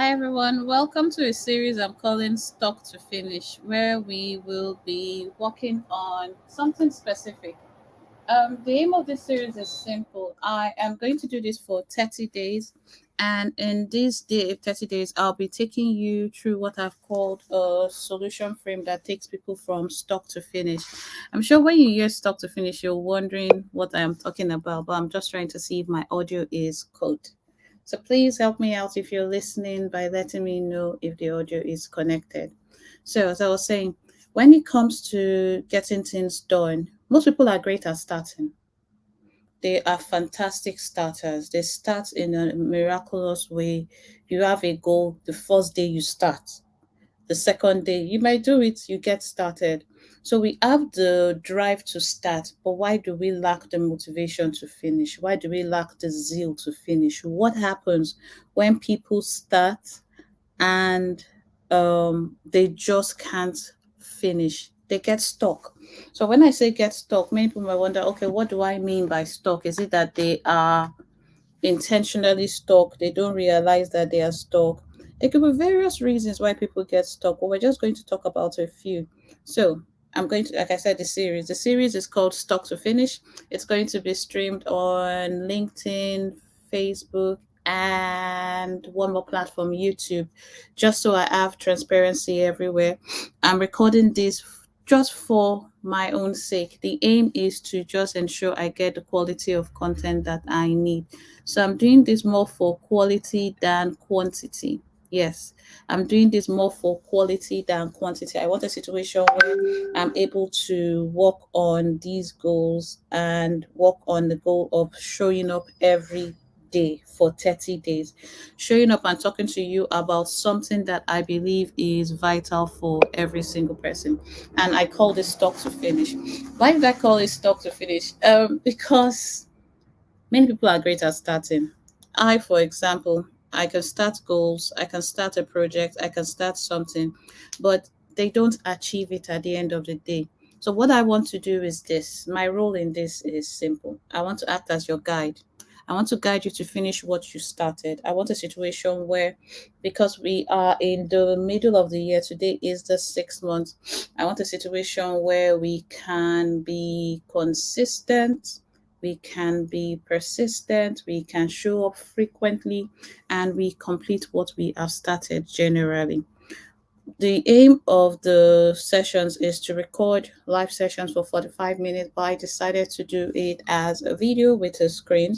Hi everyone, welcome to a series I'm calling Stock to Finish, where we will be working on something specific. The aim of this series is simple. I am going to do this for 30 days, and in this day, 30 days, I'll be taking you through what I've called a solution frame that takes people from stock to finish. I'm sure when you hear stock to finish, you're wondering what I am talking about, but I'm just trying to see if my audio is good. So please help me out if you're listening by letting me know if the audio is connected. So, as I was saying, when it comes to getting things done, most people are great at starting. They are fantastic starters. They start in a miraculous way. You have a goal the first day you start. The second day, you might do it, you get started. So we have the drive to start, but why do we lack the motivation to finish? Why do we lack the zeal to finish? What happens when people start and they just can't finish? They get stuck. So when I say get stuck, many people might wonder, okay, what do I mean by stuck? Is it that they are intentionally stuck? They don't realize that they are stuck? There could be various reasons why people get stuck, but we're just going to talk about a few. So I'm going to, like I said, the series. The series is called Stock to Finish. It's going to be streamed on LinkedIn, Facebook, and one more platform, YouTube, just so I have transparency everywhere. I'm recording this just for my own sake. The aim is to just ensure I get the quality of content that I need. So I'm doing this more for quality than quantity. Yes, I'm doing this more for quality than quantity. I want a situation where I'm able to work on these goals and work on the goal of showing up every day for 30 days. Showing up and talking to you about something that I believe is vital for every single person. And I call this stock to finish. Why did I call it stock to finish? Because many people are great at starting. I, for example, I can start goals, I can start a project, I can start something, but they don't achieve it at the end of the day. So, what I want to do is this. My role in this is simple. I want to act as your guide. I want to guide you to finish what you started. I want a situation where, because we are in the middle of the year, today is the 6 month. I want a situation where we can be consistent, we can be persistent, we can show up frequently, and we complete what we have started generally. The aim of the sessions is to record live sessions for 45 minutes, but I decided to do it as a video with a screen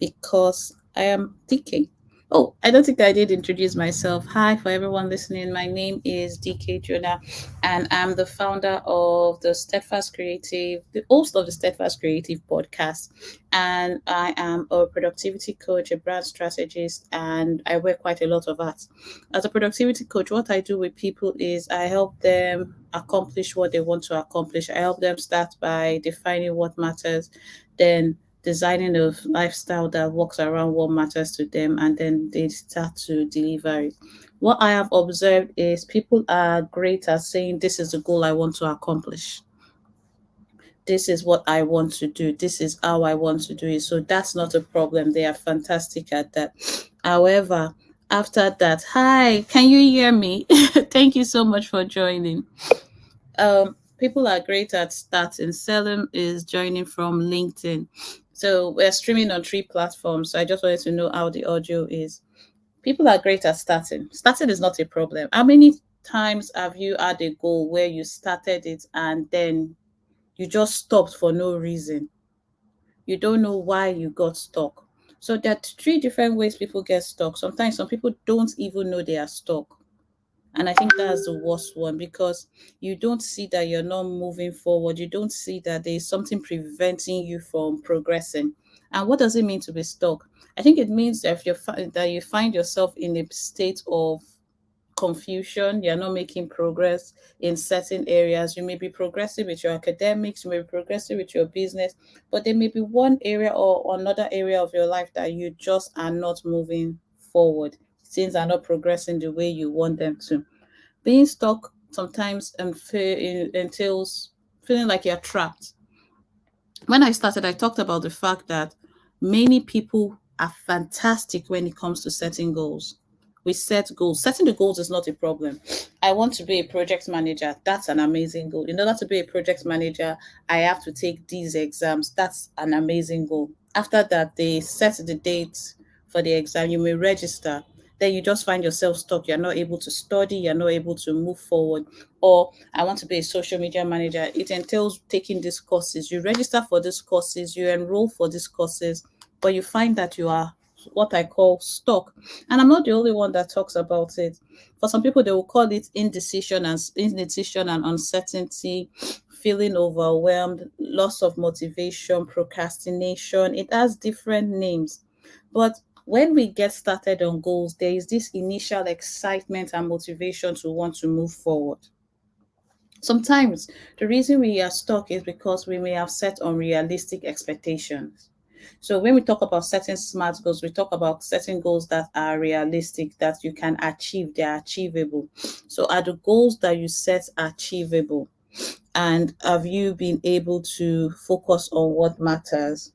because I am DK. Oh, I don't think I did introduce myself. Hi, for everyone listening. My name is DK Jonah, and I'm the founder of the Steadfast Creative, the host of the Steadfast Creative podcast. And I am a productivity coach, a brand strategist, and I wear quite a lot of hats. As a productivity coach, what I do with people is I help them accomplish what they want to accomplish. I help them start by defining what matters, then designing a lifestyle that works around what matters to them, and then they start to deliver it. What I have observed is people are great at saying, this is the goal I want to accomplish. This is what I want to do. This is how I want to do it. So that's not a problem. They are fantastic at that. However, after that, hi, can you hear me? Thank you so much for joining. People are great at starting. Selim is joining from LinkedIn. So we're streaming on 3 platforms. So I just wanted to know how the audio is. People are great at starting. Starting is not a problem. How many times have you had a goal where you started it and then you just stopped for no reason? You don't know why you got stuck. So there are 3 different ways people get stuck. Sometimes some people don't even know they are stuck. And I think that's the worst one because you don't see that you're not moving forward. You don't see that there's something preventing you from progressing. And what does it mean to be stuck? I think it means that if that you find yourself in a state of confusion, you're not making progress in certain areas. You may be progressing with your academics, you may be progressing with your business, but there may be one area or another area of your life that you just are not moving forward. Things are not progressing the way you want them to. Being stuck sometimes entails feeling like you're trapped. When I started, I talked about the fact that many people are fantastic when it comes to setting goals. we set goals. Setting the goals is not a problem. I want to be a project manager. That's an amazing goal. In order to be a project manager, I have to take these exams. That's an amazing goal. After that, they set the date for the exam. You may register. Then you just find yourself stuck. You're not able to study. You're not able to move forward. Or I want to be a social media manager. It entails taking these courses. You register for these courses. You enroll for these courses, but you find that you are what I call stuck. And I'm not the only one that talks about it. For some people, they will call it indecision and uncertainty, feeling overwhelmed, loss of motivation, procrastination. It has different names. But when we get started on goals, there is this initial excitement and motivation to want to move forward. Sometimes the reason we are stuck is because we may have set unrealistic expectations. So when we talk about setting smart goals, we talk about setting goals that are realistic, that you can achieve, they are achievable. So are the goals that you set achievable? And have you been able to focus on what matters?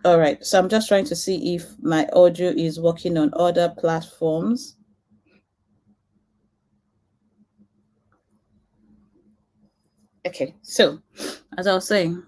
All right. So I'm just trying to see if my audio is working on other platforms. Okay. So as I was saying,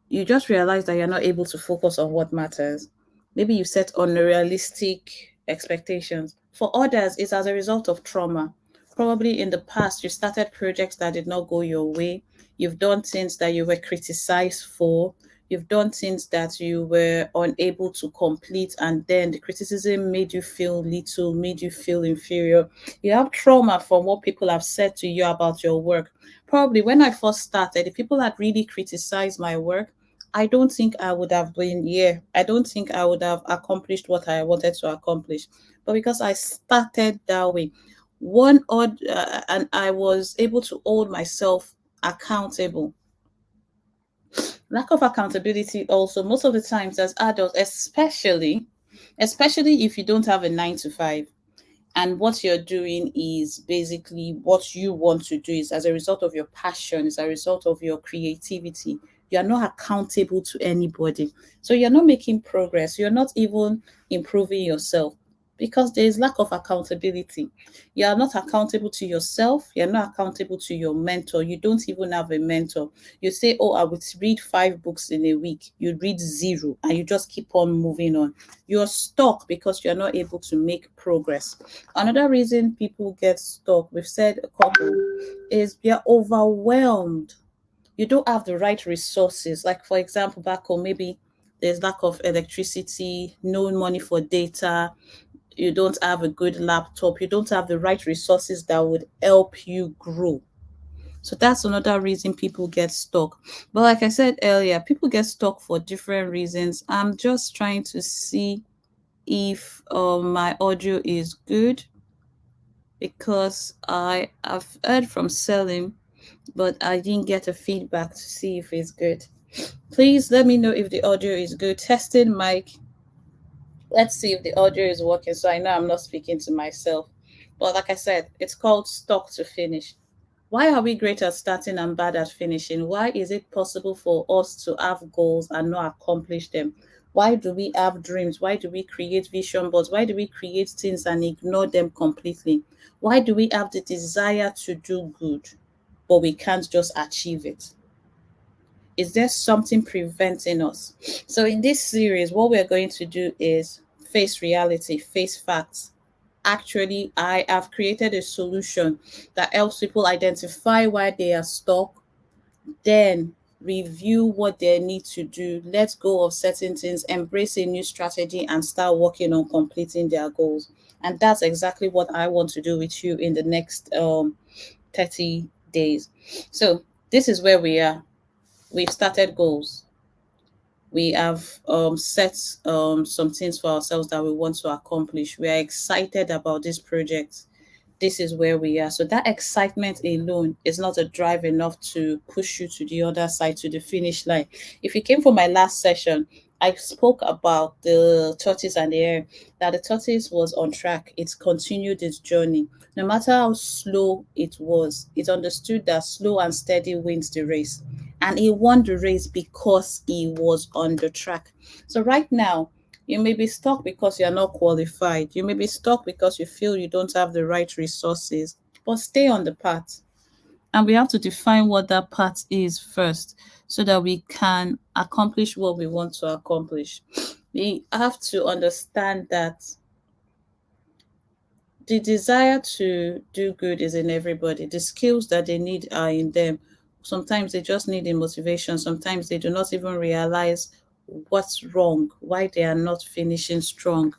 you just realize that you're not able to focus on what matters. Maybe you set unrealistic expectations. For others, it's as a result of trauma. Probably in the past, you started projects that did not go your way. You've done things that you were criticized for. You've done things that you were unable to complete, and then the criticism made you feel little, made you feel inferior. You have trauma from what people have said to you about your work. Probably when I first started, if people had really criticized my work, I don't think I would have been here. I don't think I would have accomplished what I wanted to accomplish. But because I started that way, and I was able to hold myself accountable. Lack of accountability also most of the times as adults, especially if you don't have a 9 to 5, and what you're doing is basically what you want to do is as a result of your passion, as a result of your creativity. You are not accountable to anybody, so you're not making progress, you're not even improving yourself because there is lack of accountability. You are not accountable to yourself, you're not accountable to your mentor. You don't even have a mentor. You say, oh, I would read 5 books in a week, you read zero, and you just keep on moving on. You're stuck because you're not able to make progress. Another reason people get stuck, we've said a couple, is they're overwhelmed. You don't have the right resources. Like, for example, back home, maybe there's lack of electricity, no money for data, you don't have a good laptop, you don't have the right resources that would help you grow. So that's another reason people get stuck. But like I said earlier, people get stuck for different reasons. I'm just trying to see if my audio is good because I have heard from Selim, but I didn't get a feedback to see if it's good. Please let me know if the audio is good. Testing mic. Let's see if the audio is working so I know I'm not speaking to myself. But like I said, it's called stock to finish. Why are we great at starting and bad at finishing? Why is it possible for us to have goals and not accomplish them? Why do we have dreams? Why do we create vision boards? Why do we create things and ignore them completely? Why do we have the desire to do good, but we can't just achieve it? Is there something preventing us? So, in this series, what we're going to do is face reality, face facts. Actually, I have created a solution that helps people identify why they are stuck, then review what they need to do, let go of certain things, embrace a new strategy, and start working on completing their goals. And that's exactly what I want to do with you in the next 30 days. So, this is where we are. We've started goals. We have set some things for ourselves that we want to accomplish. We are excited about this project. This is where we are. So that excitement alone is not a drive enough to push you to the other side, to the finish line. If you came from my last session, I spoke about the tortoise and the hare, that the tortoise was on track. It continued its journey. No matter how slow it was, it understood that slow and steady wins the race. And he won the race because he was on the track. So right now, You may be stuck because you're not qualified. You may be stuck because you feel you don't have the right resources. But stay on the path. And we have to define what that path is first so that we can accomplish what we want to accomplish. We have to understand that the desire to do good is in everybody. The skills that they need are in them. Sometimes they just need the motivation. Sometimes they do not even realize what's wrong, why they are not finishing strong,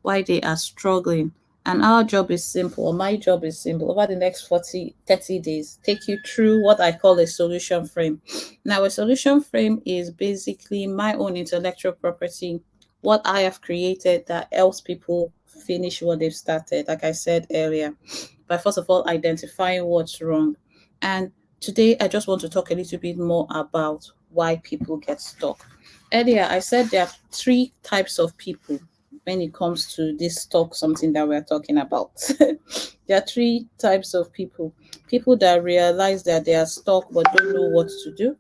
why they are struggling. And our job is simple, or my job is simple. Over the next 30 days, take you through what I call a solution frame. Now, a solution frame is basically my own intellectual property, what I have created that helps people finish what they've started, like I said earlier, by first of all identifying what's wrong. And today I just want to talk a little bit more about why people get stuck. Earlier, I said there are three types of people when it comes to this stuck something that we're talking about. There are three types of people: people that realize that they are stuck but don't know what to do,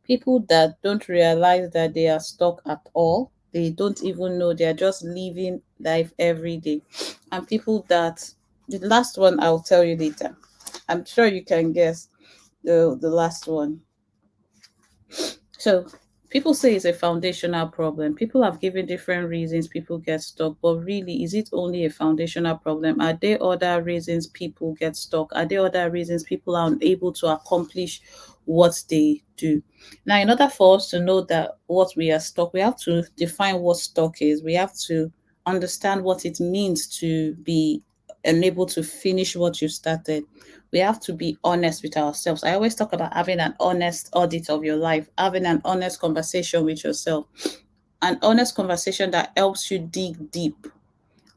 people that don't realize that they are stuck at all. They don't even know, they're just living life every day. And people that, the last one I'll tell you later. I'm sure you can guess the last one. So people say it's a foundational problem. People have given different reasons people get stuck, but really, is it only a foundational problem? Are there other reasons people get stuck? Are there other reasons people are unable to accomplish what they do? Now, in order for us to know that what we are stuck, we have to define what stuck is. We have to understand what it means to be unable to finish what you started. We have to be honest with ourselves. I always talk about having an honest audit of your life, having an honest conversation with yourself, an honest conversation that helps you dig deep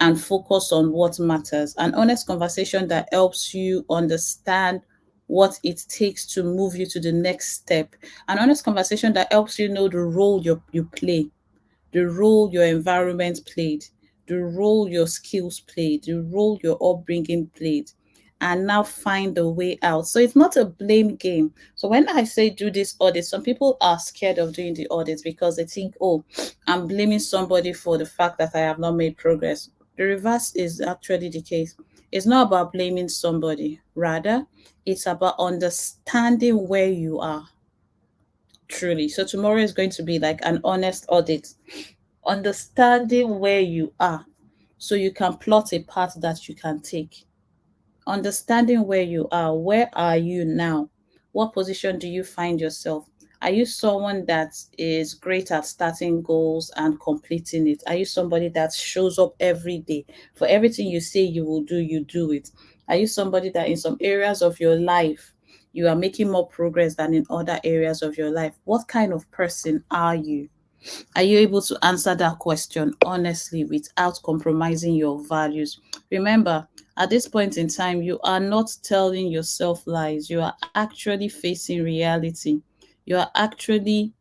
and focus on what matters, an honest conversation that helps you understand what it takes to move you to the next step, an honest conversation that helps you know the role you play, the role your environment played, the role your skills played, the role your upbringing played, and now find a way out. So it's not a blame game. So when I say do this audit, some people are scared of doing the audits because they think, oh, I'm blaming somebody for the fact that I have not made progress. The reverse is actually the case. It's not about blaming somebody, rather, it's about understanding where you are truly. So tomorrow is going to be like an honest audit, understanding where you are so you can plot a path that you can take. Understanding where you are, where are you now? What position do you find yourself? Are you someone that is great at starting goals and completing it? Are you somebody that shows up every day? For everything you say you will do, you do it. Are you somebody that in some areas of your life you are making more progress than in other areas of your life? What kind of person are you? Are you able to answer that question honestly without compromising your values? Remember, at this point in time, you are not telling yourself lies. You are actually facing reality. You are actually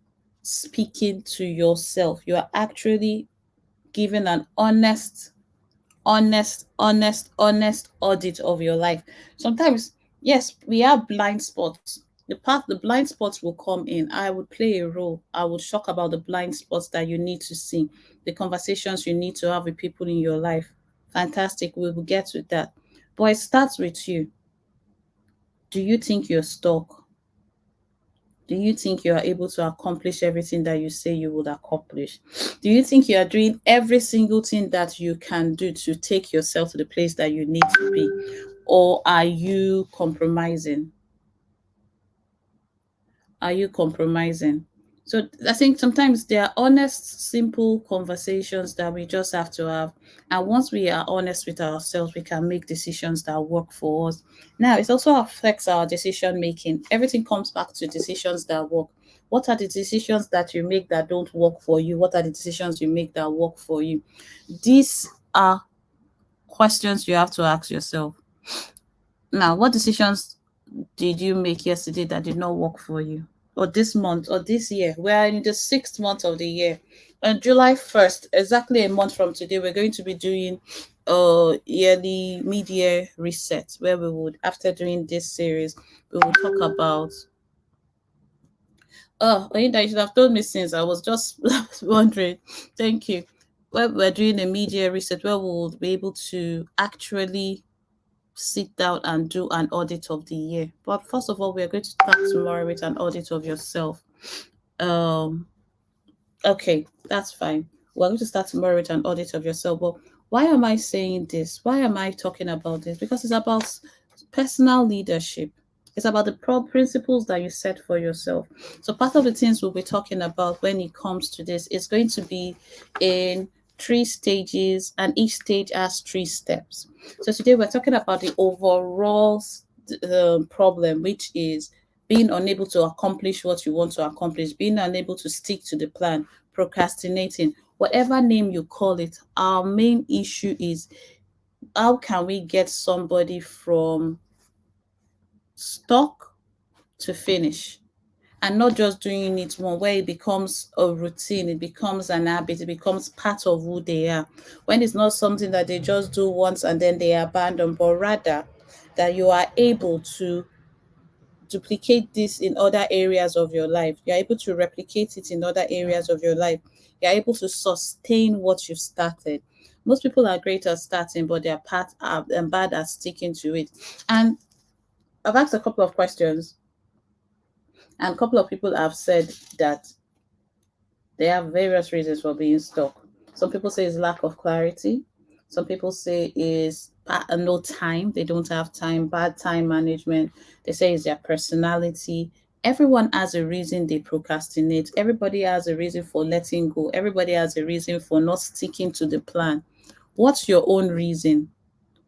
speaking to yourself. You are actually giving an honest audit of your life. Sometimes, yes, we have blind spots. The blind spots will come in. I would play a role. I would talk about the blind spots that you need to see, the conversations you need to have with people in your life. Fantastic. We will get to that. But it starts with you. Do you think you're stuck? Do you think you are able to accomplish everything that you say you would accomplish? Do you think you are doing every single thing that you can do to take yourself to the place that you need to be? Or are you compromising? Are you compromising? So I think sometimes there are honest, simple conversations that we just have to have. And once we are honest with ourselves, we can make decisions that work for us. Now, it also affects our decision making. Everything comes back to decisions that work. What are the decisions that you make that don't work for you? What are the decisions you make that work for you? These are questions you have to ask yourself. Now, what decisions did you make yesterday that did not work for you? Or this month or this year? We're in the 6th month of the year. On July 1st, exactly a month from today, we're going to be doing a yearly mid-year reset where we would, after doing this series, we will talk about oh, Oinda, you should have told me since I was just wondering. Thank you. where we're doing a media research where we'll be able to actually sit down and do an audit of the year. But first of all, we're going to start tomorrow with an audit of yourself. Um, okay, that's fine. We're going to start tomorrow with an audit of yourself. But why am I saying this? Why am I talking about this? Because it's about personal leadership. It's about the principles that you set for yourself. So part of the things we'll be talking about when it comes to this is going to be in three stages, and each stage has three steps. So today we're talking about the overall problem, which is being unable to accomplish what you want to accomplish, being unable to stick to the plan, procrastinating, whatever name you call it. Our main issue is how can we get somebody from stuck to finish, and not just doing it one where it becomes a routine, it becomes an habit, it becomes part of who they are, when it's not something that they just do once and then they abandon, but rather that you are able to duplicate this in other areas of your life. You're able to replicate it in other areas of your life. You're able to sustain what you've started. Most people are great at starting, but they're bad at sticking to it. And I've asked a couple of questions, and a couple of people have said that they have various reasons for being stuck. Some people say it's lack of clarity. Some people say is no time. They don't have time, bad time management. They say it's their personality. Everyone has a reason they procrastinate. Everybody has a reason for letting go. Everybody has a reason for not sticking to the plan. What's your own reason?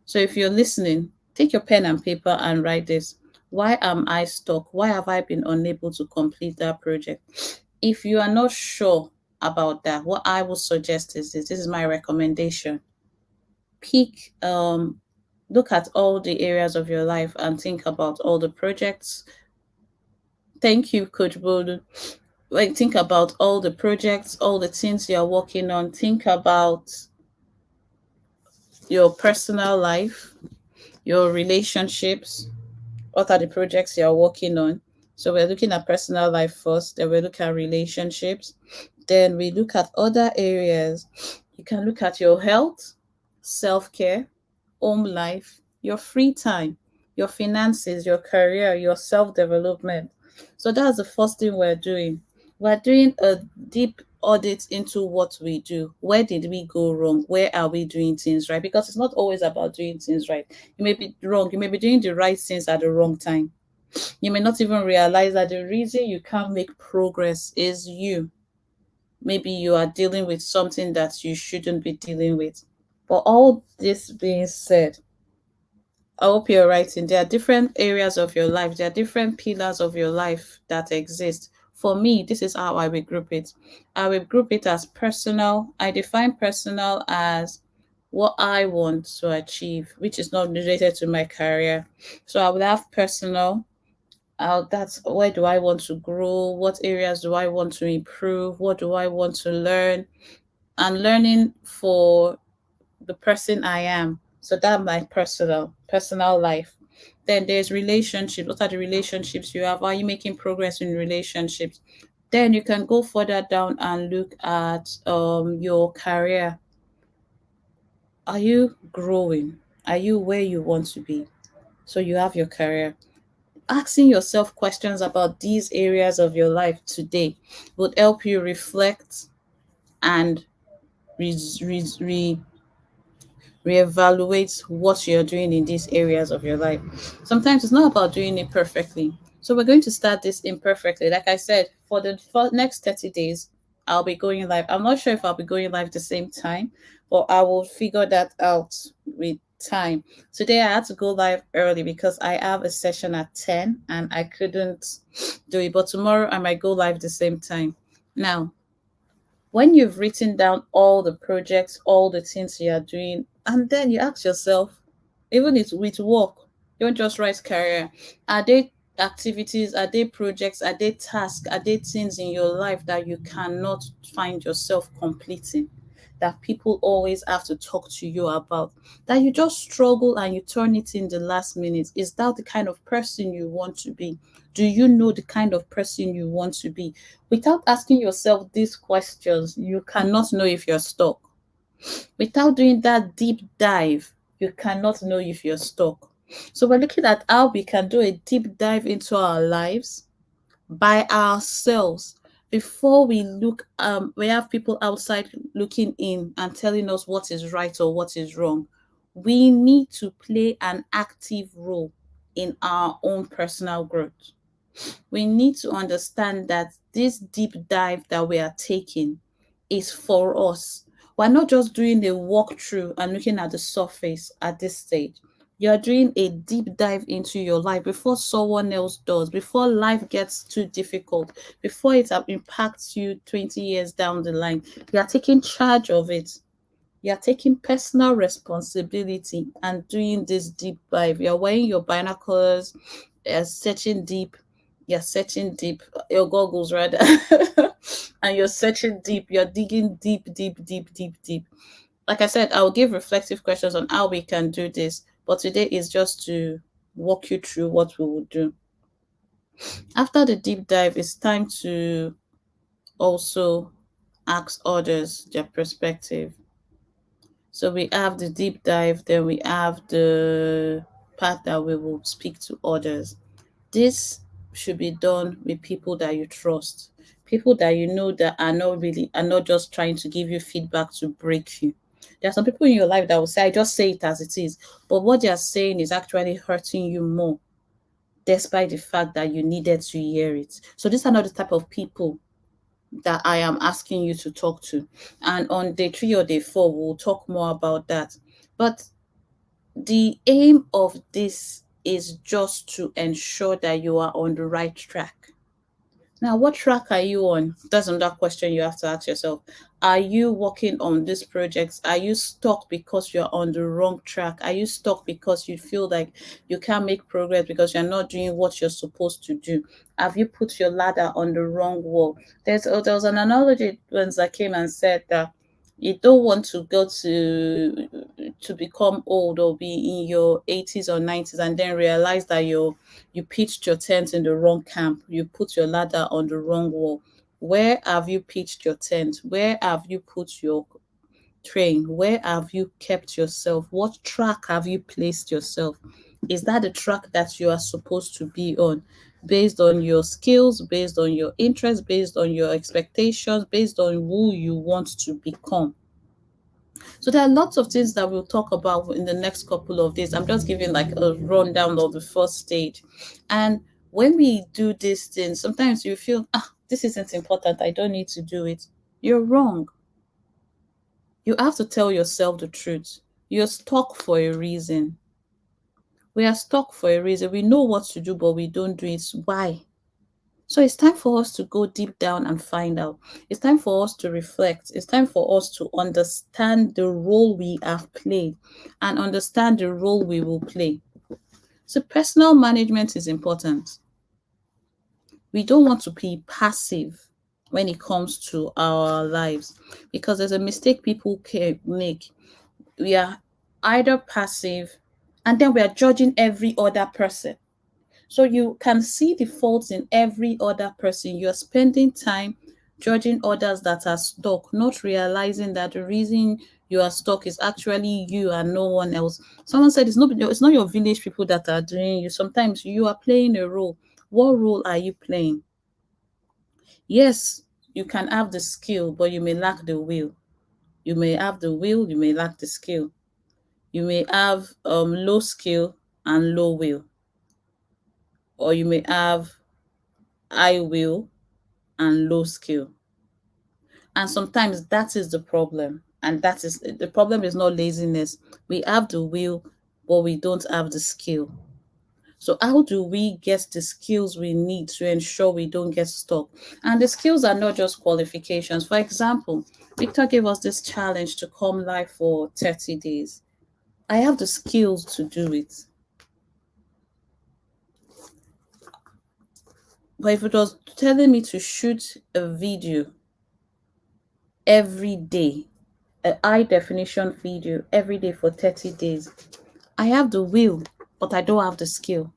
So if you're listening, take your pen and paper and write this. Why am I stuck? Why have I been unable to complete that project? If you are not sure about that, what I would suggest is this. This is my recommendation. Pick look at all the areas of your life and think about all the projects. Thank you, Coach Bolu. Like, think about all the projects, all the things you're working on. Think about your personal life, your relationships. What are the projects you're working on? So we're looking at personal life first, then we look at relationships, then we look at other areas. You can look at your health, self-care, home life, your free time, your finances, your career, your self-development. So that's the first thing we're doing. We're doing a deep audit into what we do. Where did we go wrong? Where are we doing things right? Because it's not always about doing things right. You may be wrong. You may be doing the right things at the wrong time. You may not even realize that the reason you can't make progress is you. Maybe you are dealing with something that you shouldn't be dealing with. But all this being said, I hope you're writing. There are different areas of your life, there are different pillars of your life that exist. For me, this is how I will group it. I will group it as personal. I define personal as what I want to achieve, which is not related to my career. So I would have personal. That's where do I want to grow? What areas do I want to improve? What do I want to learn? And learning for the person I am. So that's my personal life. Then there's relationships. What are the relationships you have? Are you making progress in relationships? Then you can go further down and look at your career. Are you growing? Are you where you want to be? So you have your career. Asking yourself questions about these areas of your life today would help you reflect and re- re- reevaluate what you're doing in these areas of your life. Sometimes it's not about doing it perfectly. So we're going to start this imperfectly. Like I said, for the next 30 days, I'll be going live. I'm not sure if I'll be going live the same time, but I will figure that out with time. Today I had to go live early because I have a session at 10 and I couldn't do it. But tomorrow I might go live the same time. Now, when you've written down all the projects, all the things you are doing, and then you ask yourself, even if with work, don't just write career. Are there activities, are there projects, are there tasks, are there things in your life that you cannot find yourself completing? That people always have to talk to you about, that you just struggle and you turn it in the last minute. Is that the kind of person you want to be? Do you know the kind of person you want to be? Without asking yourself these questions, you cannot know if you're stuck. Without doing that deep dive, you cannot know if you're stuck. So we're looking at how we can do a deep dive into our lives by ourselves before we have people outside looking in and telling us what is right or what is wrong. We need to play an active role in our own personal growth. We need to understand that this deep dive that we are taking is for us. We're not just doing a walkthrough and looking at the surface at this stage. You're doing a deep dive into your life before someone else does, before life gets too difficult, before it impacts you 20 years down the line. You're taking charge of it. You're taking personal responsibility and doing this deep dive. You're wearing your binoculars, you're searching deep, you're searching deep, your goggles rather, and you're searching deep, you're digging deep, deep, deep, deep, deep. Like I said, I'll give reflective questions on how we can do this, but today is just to walk you through what we will do. After the deep dive, it's time to also ask others their perspective. So we have the deep dive, then we have the part that we will speak to others. This should be done with people that you trust, people that you know that are not just trying to give you feedback to break you. There are some people in your life that will say, I just say it as it is, but what they are saying is actually hurting you more, despite the fact that you needed to hear it. So these are not the type of people that I am asking you to talk to. And on day 3 or day 4, we'll talk more about that. But the aim of this is just to ensure that you are on the right track. Now, what track are you on? That's another question you have to ask yourself. Are you working on these projects? Are you stuck because you're on the wrong track? Are you stuck because you feel like you can't make progress because you're not doing what you're supposed to do? Have you put your ladder on the wrong wall? There was an analogy once that came and said that you don't want to go to become old or be in your 80s or 90s and then realize that you pitched your tent in the wrong camp. You put your ladder on the wrong wall. Where have you pitched your tent? Where have you put your train? Where have you kept yourself? What track have you placed yourself? Is that the track that you are supposed to be on? Based on your skills, based on your interests, based on your expectations, based on who you want to become. So there are lots of things that we'll talk about in the next couple of days. I'm just giving like a rundown of the first stage. And when we do these things, sometimes you feel, this isn't important. I don't need to do it. You're wrong. You have to tell yourself the truth. You're stuck for a reason. We are stuck for a reason. We know what to do, but we don't do it. Why? So it's time for us to go deep down and find out. It's time for us to reflect. It's time for us to understand the role we have played and understand the role we will play. So personal management is important. We don't want to be passive when it comes to our lives because there's a mistake people can make. We are either passive and then we are judging every other person. So you can see the faults in every other person. You're spending time judging others that are stuck, not realizing that the reason you are stuck is actually you and no one else. Someone said it's not your village people that are doing you. Sometimes you are playing a role. What role are you playing? Yes, you can have the skill, but you may lack the will. You may have the will, you may lack the skill. You may have low skill and low will, or you may have high will and low skill. And sometimes that is the problem. And that is the problem is not laziness. We have the will, but we don't have the skill. So how do we get the skills we need to ensure we don't get stuck? And the skills are not just qualifications. For example, Victor gave us this challenge to come live for 30 days. I have the skills to do it. But if it was telling me to shoot a video every day, a high definition video every day for 30 days. I have the will, but I don't have the skill.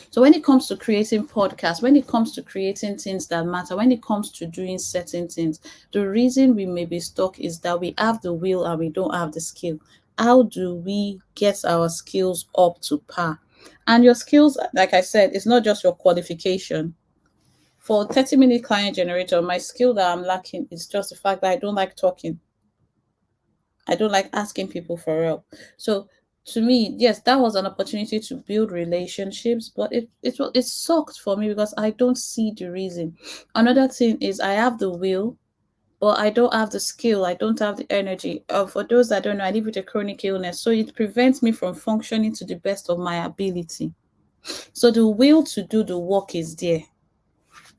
So when it comes to creating podcasts, when it comes to creating things that matter, when it comes to doing certain things, the reason we may be stuck is that we have the will and we don't have the skill. How do we get our skills up to par? And your skills, like I said, it's not just your qualification. For 30-minute client generator, my skill that I'm lacking is just the fact that I don't like talking. I don't like asking people for help. So to me, yes, that was an opportunity to build relationships, but it sucked for me because I don't see the reason. Another thing is I have the will, but I don't have the skill. I don't have the energy. For those that don't know, I live with a chronic illness, so it prevents me from functioning to the best of my ability. So the will to do the work is there,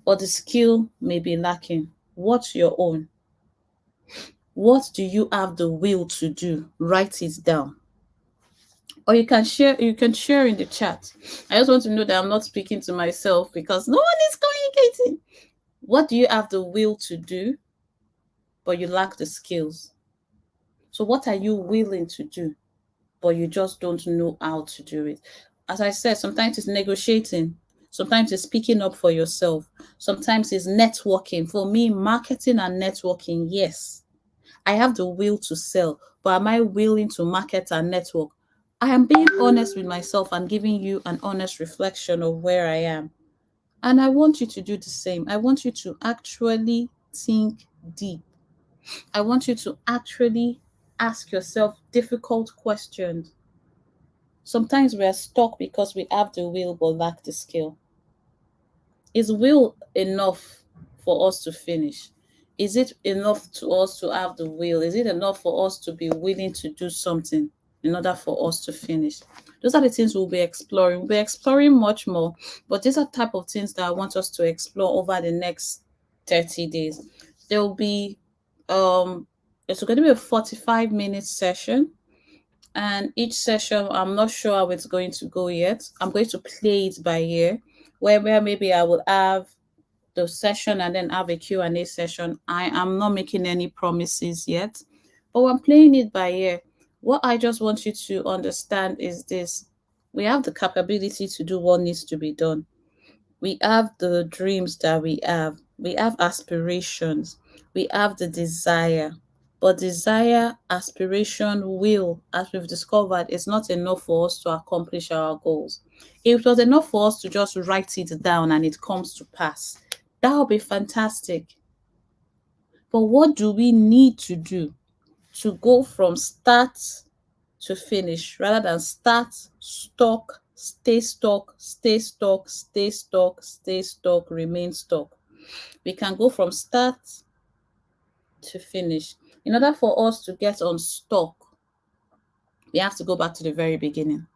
but the skill may be lacking. What's your own? What do you have the will to do? Write it down. Or you can share in the chat. I just want to know that I'm not speaking to myself because no one is communicating. What do you have the will to do, but you lack the skills? So what are you willing to do, but you just don't know how to do it? As I said, sometimes it's negotiating, sometimes it's speaking up for yourself, sometimes it's networking. For me, marketing and networking, yes, I have the will to sell, but am I willing to market and network? I am being honest with myself and giving you an honest reflection of where I am. And I want you to do the same. I want you to actually think deep. I want you to actually ask yourself difficult questions. Sometimes we are stuck because we have the will but lack the skill. Is will enough for us to finish? Is it enough to us to have the will? Is it enough for us to be willing to do something in order for us to finish? Those are the things we'll be exploring. We'll be exploring much more, but these are type of things that I want us to explore over the next 30 days. There will be it's going to be a 45-minute session, and each session I'm not sure how it's going to go yet. I'm going to play it by ear, where maybe I will have the session and then have a Q&A session. I am not making any promises yet, but I'm playing it by ear. What I just want you to understand is this: we have the capability to do what needs to be done. We have the dreams that we have aspirations, we have the desire. But desire, aspiration, will, as we've discovered, is not enough for us to accomplish our goals. If it was enough for us to just write it down and it comes to pass, that would be fantastic. But what do we need to do to go from start to finish rather than start, stuck, stay stuck, stay stuck, stay stuck, stay stuck, remain stuck? We can go from start to finish. In order for us to get unstuck, we have to go back to the very beginning.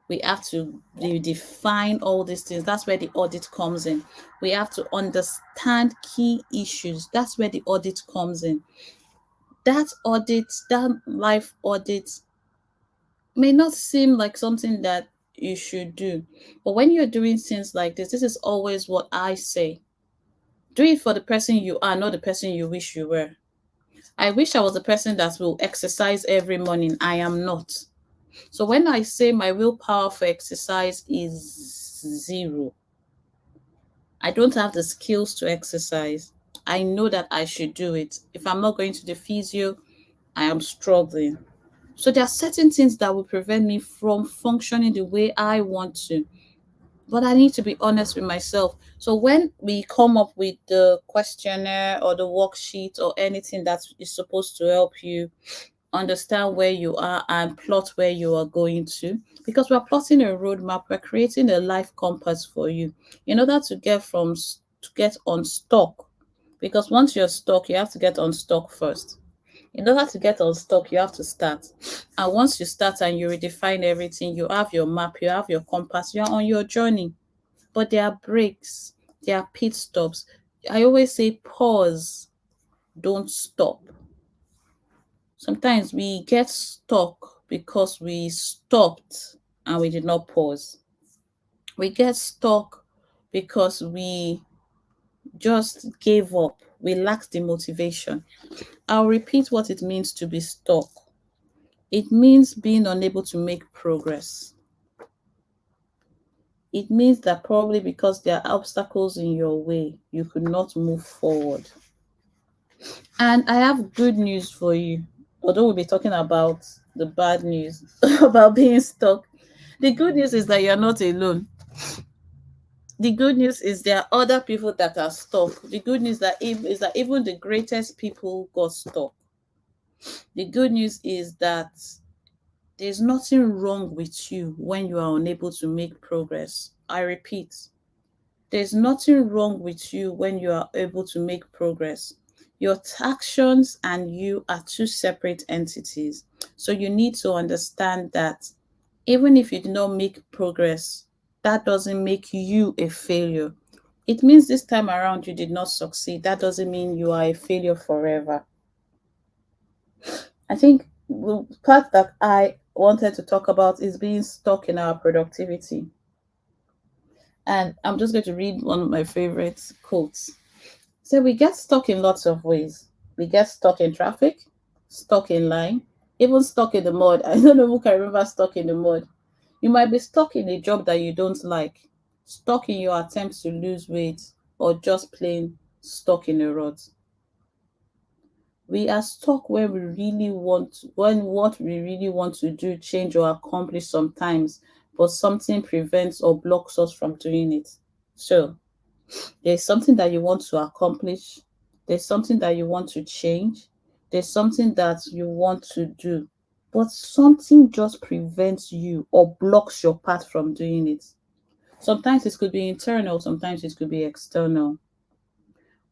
We have to define all these things. That's where the audit comes in. We have to understand key issues. That's where the audit comes in. That audit, that life audit, may not seem like something that you should do. But when you're doing things like this is always what I say: do it for the person you are, not the person you wish you were. I wish I was the person that will exercise every morning. I am not. So when I say my willpower for exercise is zero, I don't have the skills to exercise. I know that I should do it. If I'm not going to the physio, I am struggling. So there are certain things that will prevent me from functioning the way I want to. But I need to be honest with myself. So when we come up with the questionnaire or the worksheet or anything that is supposed to help you understand where you are and plot where you are going to, because we're plotting a roadmap, we're creating a life compass for you in order to get unstuck. Because once you're stuck, you have to get unstuck first. In order to get unstuck, you have to start. And once you start and you redefine everything, you have your map, you have your compass, you're on your journey. But there are breaks, there are pit stops. I always say pause, don't stop. Sometimes we get stuck because we stopped and we did not pause. We get stuck because we just gave up. We lacked the motivation. I'll repeat what it means to be stuck. It means being unable to make progress. It means that probably because there are obstacles in your way, you could not move forward. And I have good news for you. Although we'll be talking about the bad news about being stuck, the good news is that you're not alone. The good news is there are other people that are stuck. The good news is that even the greatest people got stuck. The good news is that there's nothing wrong with you when you are unable to make progress. I repeat, there's nothing wrong with you when you are able to make progress. Your actions and you are two separate entities. So you need to understand that even if you do not make progress, that doesn't make you a failure. It means this time around you did not succeed. That doesn't mean you are a failure forever. I think the part that I wanted to talk about is being stuck in our productivity. And I'm just going to read one of my favorite quotes. So we get stuck in lots of ways. We get stuck in traffic, stuck in line, even stuck in the mud. I don't know who can remember stuck in the mud. You might be stuck in a job that you don't like, stuck in your attempts to lose weight, or just plain stuck in a rut. We are stuck when what we really want to do, change or accomplish sometimes, but something prevents or blocks us from doing it. So there's something that you want to accomplish, there's something that you want to change, there's something that you want to do, but something just prevents you or blocks your path from doing it. Sometimes it could be internal, sometimes it could be external.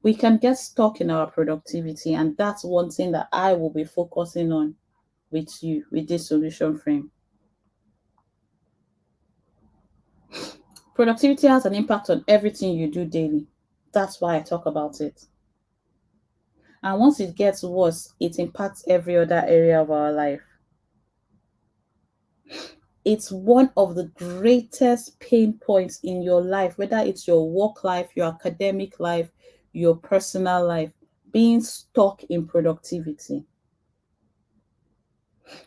We can get stuck in our productivity, and that's one thing that I will be focusing on with you with this solution frame. Productivity has an impact on everything you do daily. That's why I talk about it. And once it gets worse, it impacts every other area of our life. It's one of the greatest pain points in your life, whether it's your work life, your academic life, your personal life, being stuck in productivity.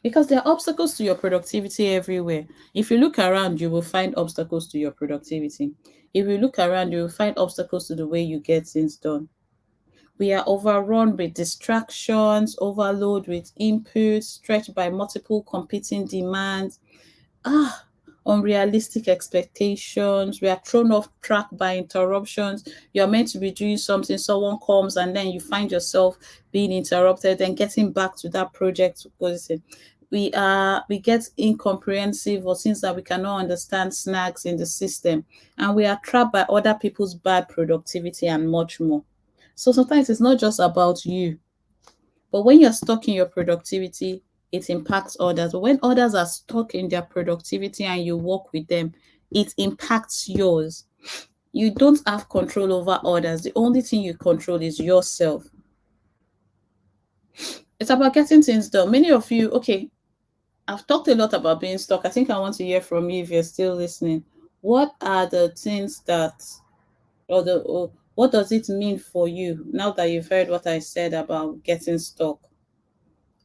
Because there are obstacles to your productivity everywhere. If you look around, you will find obstacles to your productivity. If you look around, you will find obstacles to the way you get things done. We are overrun with distractions, overload with inputs, stretched by multiple competing demands, ah, unrealistic expectations. We are thrown off track by interruptions. You're meant to be doing something, someone comes, and then you find yourself being interrupted and getting back to that project. Because we get incomprehensive or things that we cannot understand, snags in the system, and we are trapped by other people's bad productivity and much more. So sometimes it's not just about you, but when you're stuck in your productivity, it impacts others. But when others are stuck in their productivity and you work with them, it impacts yours. You don't have control over others. The only thing you control is yourself. It's about getting things done. Many of you, okay, I've talked a lot about being stuck. I think I want to hear from you if you're still listening. What are the things that, or what does it mean for you now that you've heard what I said about getting stuck?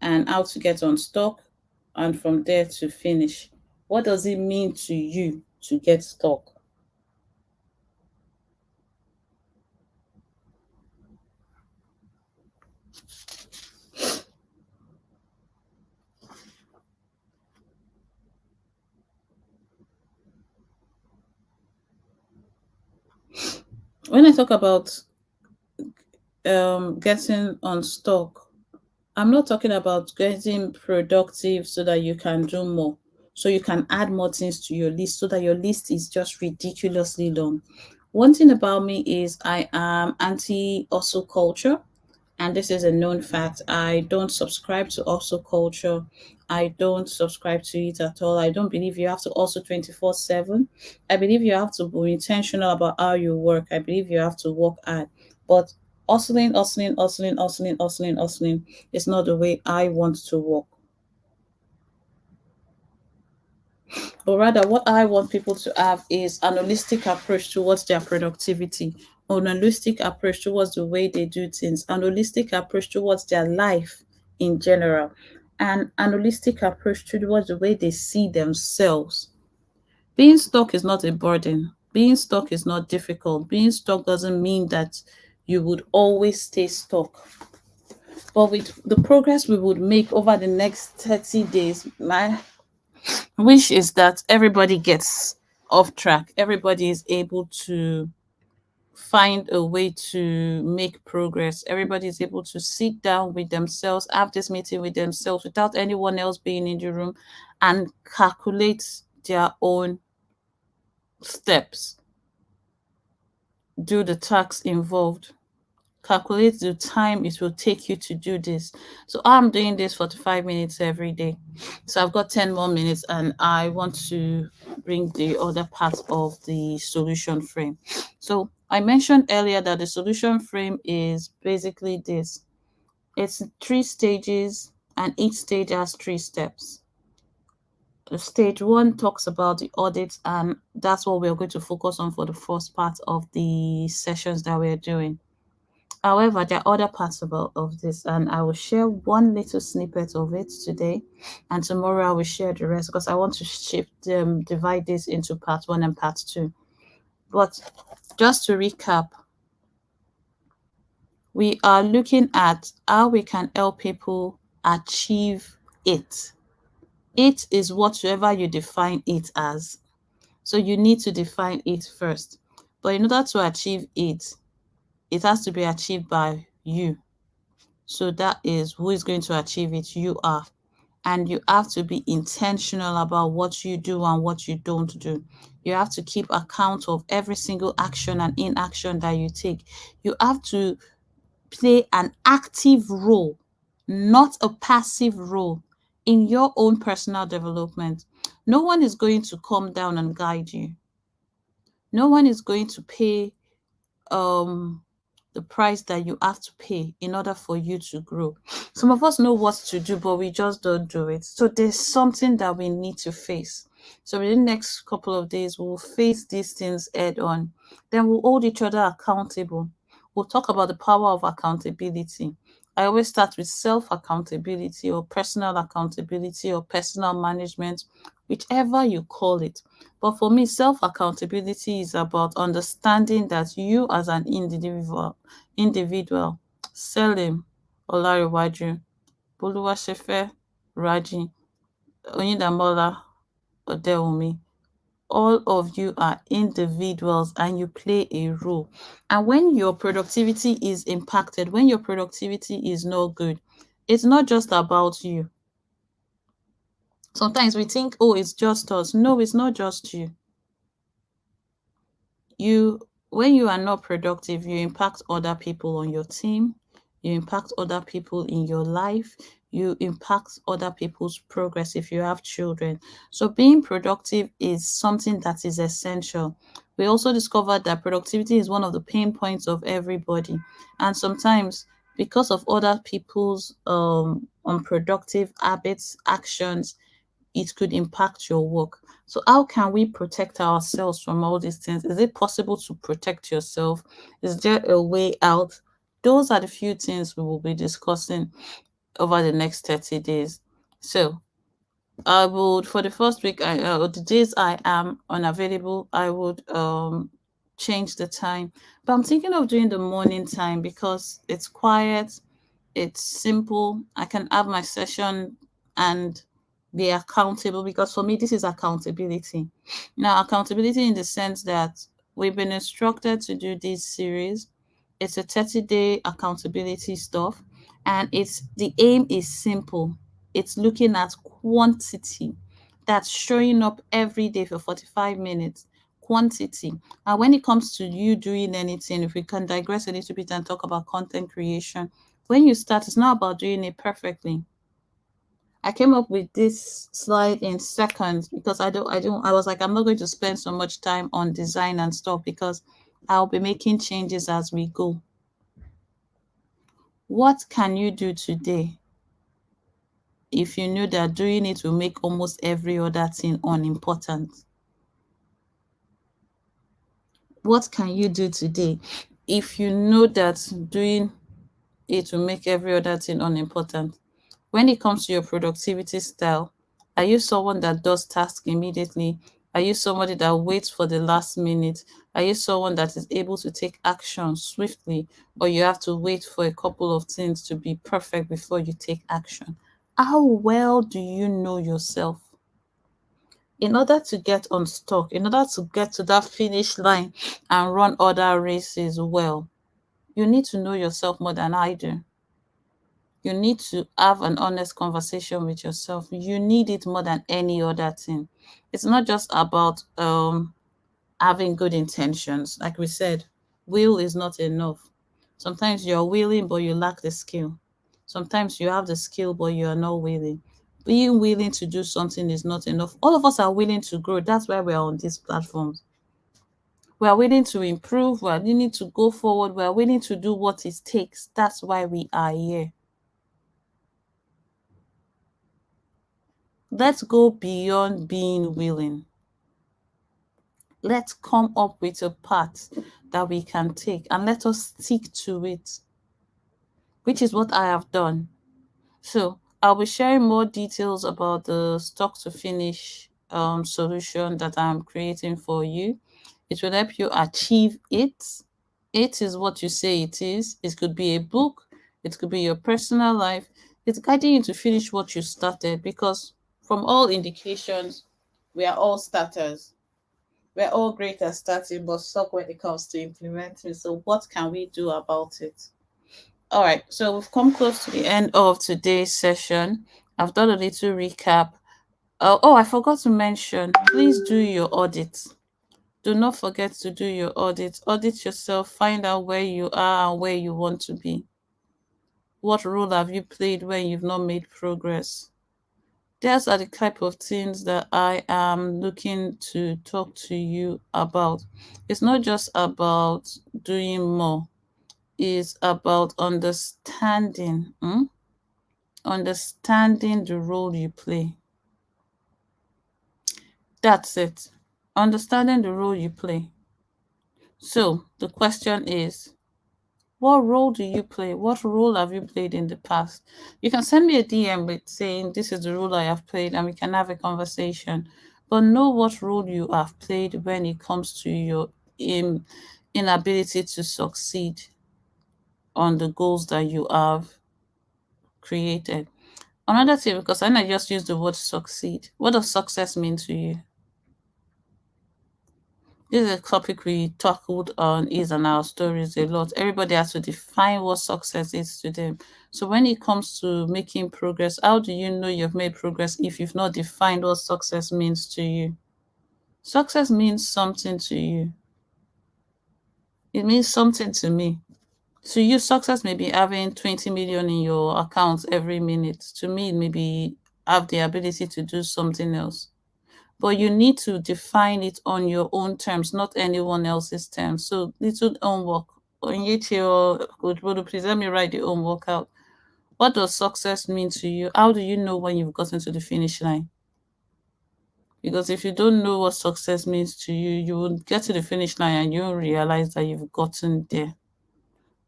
And how to get unstuck, and from there to finish. What does it mean to you to get stuck? When I talk about getting unstuck, I'm not talking about getting productive so that you can do more, so you can add more things to your list, so that your list is just ridiculously long. One thing about me is I am anti hustle culture. And this is a known fact. I don't subscribe to also culture. I don't subscribe to it at all. I don't believe you have to also 24/7. I believe you have to be intentional about how you work. I believe you have to work hard. But hustling, hustling, hustling, hustling, hustling, hustling is not the way I want to work. But rather, what I want people to have is an holistic approach towards their productivity, an holistic approach towards the way they do things, an holistic approach towards their life in general, and an holistic approach towards the way they see themselves. Being stuck is not a burden. Being stuck is not difficult. Being stuck doesn't mean that you would always stay stuck. But with the progress we would make over the next 30 days, my wish is that everybody gets off track. Everybody is able to find a way to make progress. Everybody is able to sit down with themselves, have this meeting with themselves without anyone else being in the room, and calculate their own steps, do the tasks involved, calculate the time it will take you to do this. So I'm doing this 45 minutes every day. So I've got 10 more minutes and I want to bring the other part of the solution frame. So I mentioned earlier that the solution frame is basically this. It's 3 stages and each stage has 3 steps. The stage one talks about the audit, and that's what we're going to focus on for the first part of the sessions that we're doing. However, there are other parts of this, and I will share one little snippet of it today, and tomorrow I will share the rest because I want to divide this into part one and part two. But just to recap, we are looking at how we can help people achieve it. It is whatever you define it as. So you need to define it first. But in order to achieve it, it has to be achieved by you. So that is who is going to achieve it. You are. And you have to be intentional about what you do and what you don't do. You have to keep account of every single action and inaction that you take. You have to play an active role, not a passive role in your own personal development. No one is going to come down and guide you. No one is going to pay um the price that you have to pay in order for you to grow. Some of us know what to do, but we just don't do it. So there's something that we need to face. So within the next couple of days, we'll face these things head on. Then we'll hold each other accountable. We'll talk about the power of accountability. I always start with self accountability or personal accountability or personal management, whichever you call it. But for me, self accountability is about understanding that you as an individual, Selim Olariwaju, Boluwasefe Raji, Oyindamola Odewumi, all of you are individuals and you play a role. And when your productivity is impacted, when your productivity is not good, it's not just about you. Sometimes we think, oh, it's just us. No, it's not just you. You When you are not productive, you impact other people on your team, you impact other people in your life, you impact other people's progress if you have children. So being productive is something that is essential. We also discovered that productivity is one of the pain points of everybody, and sometimes because of other people's unproductive habits, actions, it could impact your work. So, how can we protect ourselves from all these things? Is it possible to protect yourself? Is there a way out? Those are the few things we will be discussing over the next 30 days. So, I would, for the first week, the days I am unavailable, I would change the time. But I'm thinking of doing the morning time because it's quiet, it's simple. I can have my session and be accountable, because for me, this is accountability. Now, accountability in the sense that we've been instructed to do this series. It's a 30-day accountability stuff, and it's the aim is simple. It's looking at quantity, that's showing up every day for 45 minutes. Quantity. And when it comes to you doing anything, if we can digress a little bit and talk about content creation, when you start, it's not about doing it perfectly. I came up with this slide in seconds because I was like, I'm not going to spend so much time on design and stuff because I'll be making changes as we go. What can you do today if you know that doing it will make almost every other thing unimportant? What can you do today if you know that doing it will make every other thing unimportant? When it comes to your productivity style, are you someone that does tasks immediately? Are you somebody that waits for the last minute? Are you someone that is able to take action swiftly, or you have to wait for a couple of things to be perfect before you take action? How well do you know yourself? In order to get unstuck, in order to get to that finish line and run other races well, you need to know yourself more than I do. You need to have an honest conversation with yourself. You need it more than any other thing. It's not just about having good intentions. Like we said, will is not enough. Sometimes you're willing, but you lack the skill. Sometimes you have the skill, but you are not willing. Being willing to do something is not enough. All of us are willing to grow. That's why we are on these platforms. We are willing to improve. We are willing to go forward. We are willing to do what it takes. That's why we are here. Let's go beyond being willing. Let's come up with a path that we can take and let us stick to it, which is what I have done. So I'll be sharing more details about the stock to finish solution that I'm creating for you. It will help you achieve it. It is what you say it is. It could be a book, it could be your personal life. It's guiding you to finish what you started, because from all indications, we are all starters. We're all great at starting, but suck when it comes to implementing. So, what can we do about it? All right, so we've come close to the end of today's session. I've done a little recap. I forgot to mention, please do your audit. Do not forget to do your audit. Audit yourself, find out where you are and where you want to be. What role have you played when you've not made progress? Those are the type of things that I am looking to talk to you about. It's not just about doing more, it's about understanding, understanding the role you play. That's it. Understanding the role you play. So the question is, what role do you play? What role have you played in the past? You can send me a DM with saying this is the role I have played and we can have a conversation. But know what role you have played when it comes to your inability to succeed on the goals that you have created. Another thing, because I know I just used the word succeed. What does success mean to you? This is a topic we tackled on Is and Our Stories a lot. Everybody has to define what success is to them. So when it comes to making progress, how do you know you've made progress if you've not defined what success means to you? Success means something to you. It means something to me. To you, success may be having 20 million in your account every minute. To me, it may be have the ability to do something else. But you need to define it on your own terms, not anyone else's terms. So little homework. Please let me write the homework out. What does success mean to you? How do you know when you've gotten to the finish line? Because if you don't know what success means to you, you will get to the finish line and you will realize that you've gotten there.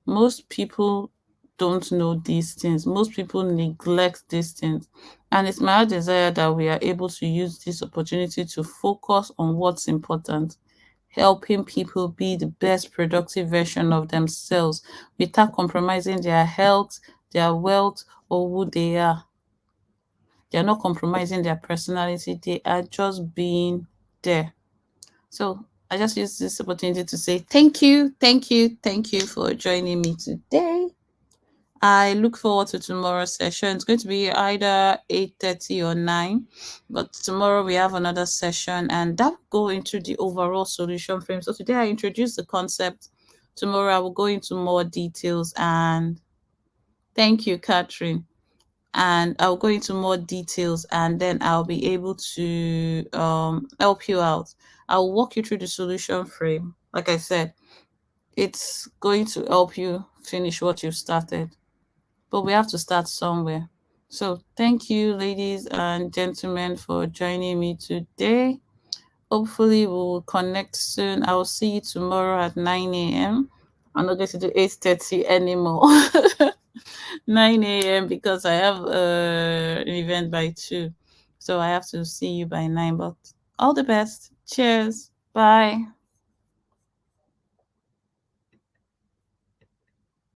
Most people don't know these things. Most people neglect these things. And it's my desire that we are able to use this opportunity to focus on what's important, helping people be the best productive version of themselves without compromising their health, their wealth, or who they are. They're not compromising their personality, they are just being there. So I just use this opportunity to say thank you, thank you, thank you for joining me today. I look forward to tomorrow's session. It's going to be either 8:30 or 9. But tomorrow we have another session and that will go into the overall solution frame. So today I introduced the concept. Tomorrow I will go into more details, and thank you, Catherine. And I'll go into more details and then I'll be able to help you out. I'll walk you through the solution frame. Like I said, it's going to help you finish what you've started. But we have to start somewhere. So thank you, ladies and gentlemen, for joining me today. Hopefully we will connect soon. I will see you tomorrow at 9 a.m. I'm not going to do 8:30 anymore. 9 a.m. because I have an event by 2. So I have to see you by 9. But all the best. Cheers. Bye.